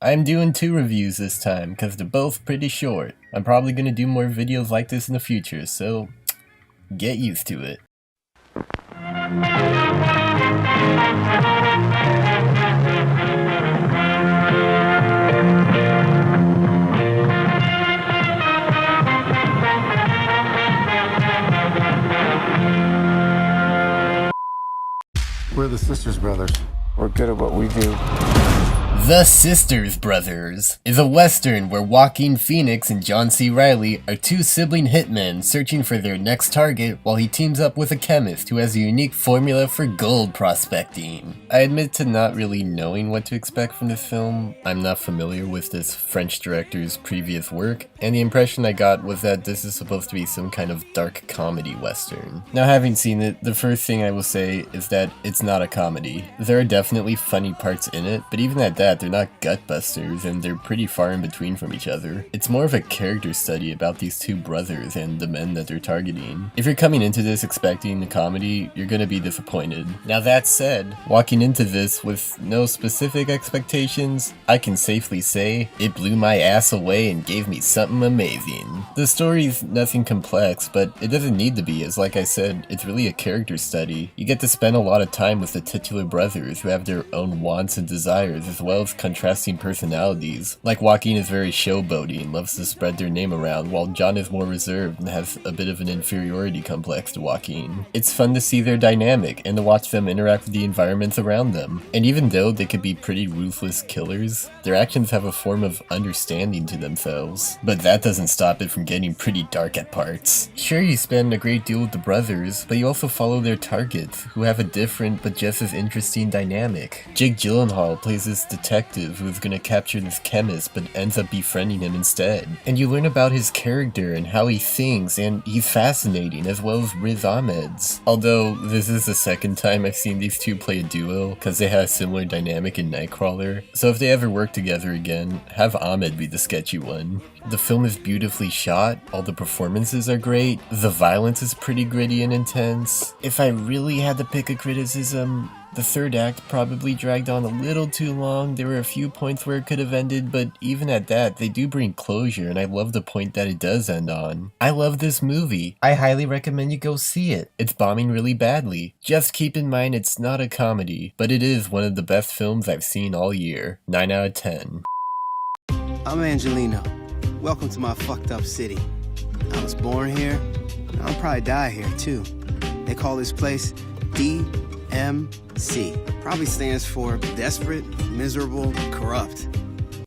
I'm doing 2 reviews this time, cause they're both pretty short. I'm probably gonna do more videos like this in the future, so get used to it. We're the Sisters Brothers. We're good at what we do. The Sisters Brothers is a western where Joaquin Phoenix and John C. Reilly are 2 sibling hitmen searching for their next target while he teams up with a chemist who has a unique formula for gold prospecting. I admit to not really knowing what to expect from this film. I'm not familiar with this French director's previous work, and the impression I got was that this is supposed to be some kind of dark comedy western. Now, having seen it, the first thing I will say is that it's not a comedy. There are definitely funny parts in it, but even at that, they're not gutbusters, and they're pretty far in between from each other. It's more of a character study about these 2 brothers and the men that they're targeting. If you're coming into this expecting a comedy, you're gonna be disappointed. Now that said, walking into this with no specific expectations, I can safely say it blew my ass away and gave me something amazing. The story's nothing complex, but it doesn't need to be, as like I said, it's really a character study. You get to spend a lot of time with the titular brothers who have their own wants and desires as well as contrasting personalities. Like Joaquin is very showboaty and loves to spread their name around, while John is more reserved and has a bit of an inferiority complex to Joaquin. It's fun to see their dynamic and to watch them interact with the environments around them. And even though they could be pretty ruthless killers, their actions have a form of understanding to themselves. But that doesn't stop it from getting pretty dark at parts. Sure, you spend a great deal with the brothers, but you also follow their targets, who have a different but just as interesting dynamic. Jake Gyllenhaal plays this detective who is going to capture this chemist but ends up befriending him instead. And you learn about his character and how he thinks, and he's fascinating, as well as Riz Ahmed's. Although this is the second time I've seen these 2 play a duo, because they had a similar dynamic in Nightcrawler, so if they ever work together again, have Ahmed be the sketchy one. The film is beautifully shot, all the performances are great, the violence is pretty gritty and intense. If I really had to pick a criticism, the 3rd act probably dragged on a little too long. There were a few points where it could have ended, but even at that, they do bring closure, and I love the point that it does end on. I love this movie. I highly recommend you go see it. It's bombing really badly. Just keep in mind it's not a comedy, but it is one of the best films I've seen all year. 9 out of 10. I'm Angelino. Welcome to my fucked up city. I was born here, and I'll probably die here too. They call this place DMC. Probably stands for desperate, miserable, corrupt.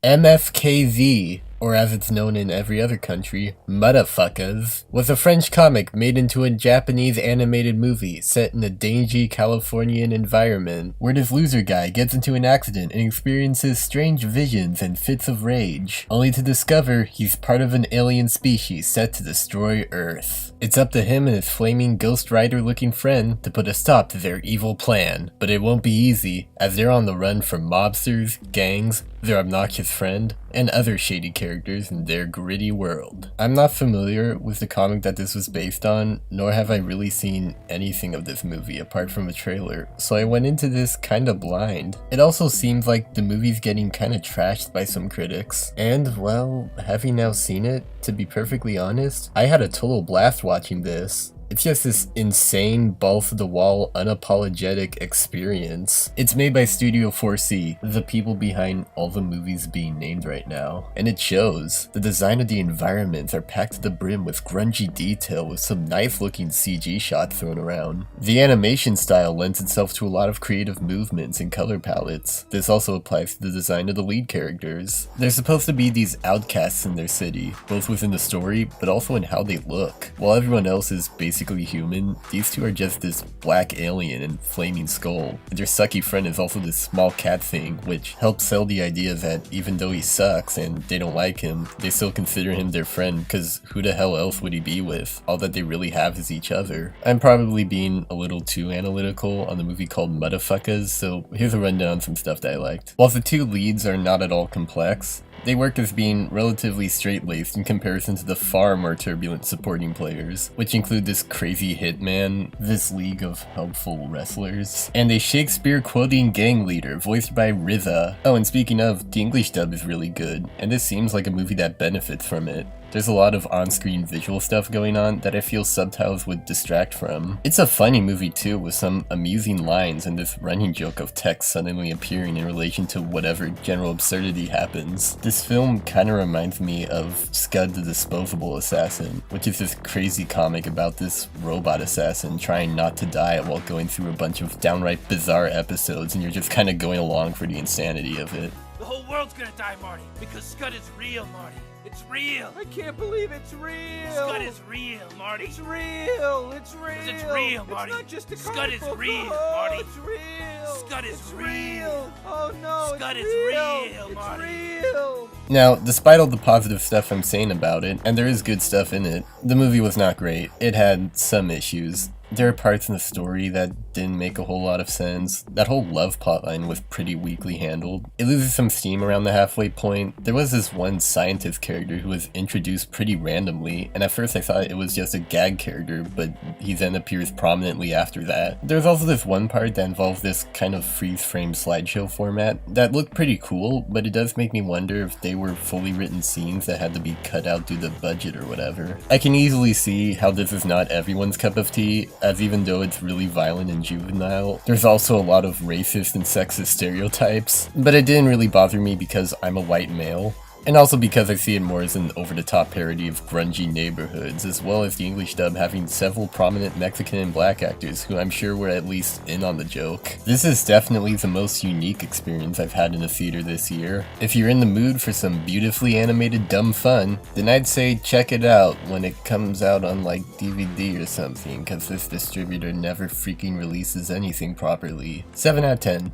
MFKZ, or as it's known in every other country, Motherfuckers, was a French comic made into a Japanese animated movie set in a dingy Californian environment, where this loser guy gets into an accident and experiences strange visions and fits of rage, only to discover he's part of an alien species set to destroy Earth. It's up to him and his flaming Ghost Rider-looking friend to put a stop to their evil plan, but it won't be easy, as they're on the run from mobsters, gangs, their obnoxious friend, and other shady characters in their gritty world. I'm not familiar with the comic that this was based on, nor have I really seen anything of this movie apart from a trailer, so I went into this kinda blind. It also seems like the movie's getting kinda trashed by some critics, and well, having now seen it, to be perfectly honest, I had a total blast watching this. It's just this insane, balls-to-the-wall, unapologetic experience. It's made by Studio 4C, the people behind all the movies being named right now. And it shows. The design of the environments are packed to the brim with grungy detail with some nice-looking CG shots thrown around. The animation style lends itself to a lot of creative movements and color palettes. This also applies to the design of the lead characters. They're supposed to be these outcasts in their city, both within the story, but also in how they look. While everyone else is basically human, these 2 are just this black alien and flaming skull. And their sucky friend is also this small cat thing, which helps sell the idea that even though he sucks and they don't like him, they still consider him their friend, cause who the hell else would he be with? All that they really have is each other. I'm probably being a little too analytical on the movie called Motherfuckers, so here's a rundown on some stuff that I liked. While the 2 leads are not at all complex, They work as being relatively straight-laced in comparison to the far more turbulent supporting players, which include this crazy hitman, this league of helpful wrestlers, and a Shakespeare-quoting gang leader voiced by Riza. Oh, and speaking of, the English dub is really good, and this seems like a movie that benefits from it. There's a lot of on-screen visual stuff going on that I feel subtitles would distract from. It's a funny movie too, with some amusing lines and this running joke of text suddenly appearing in relation to whatever general absurdity happens. This film kinda reminds me of Scud the Disposable Assassin, which is this crazy comic about this robot assassin trying not to die while going through a bunch of downright bizarre episodes, and you're just kinda going along for the insanity of it. The whole world's gonna die, Marty, because Scud is real, Marty. It's real. I can't believe it's real. Scud is real, Marty. It's real. It's real. It's real, Marty. It's not just a Scud is comic book. real, Oh, Marty. it's real. Scud is It's real. Oh no, Scud it's is real. real, It's Marty. real. Now, despite all the positive stuff I'm saying about it, and there is good stuff in it, the movie was not great. It had some issues. There are parts in the story that didn't make a whole lot of sense. That whole love plotline was pretty weakly handled. It loses some steam around the halfway point. There was this one scientist character who was introduced pretty randomly, and at first I thought it was just a gag character, but he then appears prominently after that. There's also this one part that involves this kind of freeze-frame slideshow format that looked pretty cool, but it does make me wonder if they were fully written scenes that had to be cut out due to budget or whatever. I can easily see how this is not everyone's cup of tea, as even though it's really violent and juvenile, there's also a lot of racist and sexist stereotypes, but it didn't really bother me because I'm a white male. And also because I see it more as an over-the-top parody of grungy neighborhoods, as well as the English dub having several prominent Mexican and black actors who I'm sure were at least in on the joke. This is definitely the most unique experience I've had in a theater this year. If you're in the mood for some beautifully animated dumb fun, then I'd say check it out when it comes out on like DVD or something, cause this distributor never freaking releases anything properly. 7 out of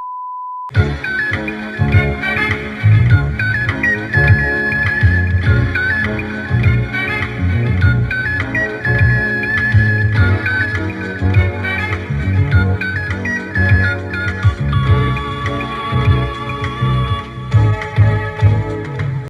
10.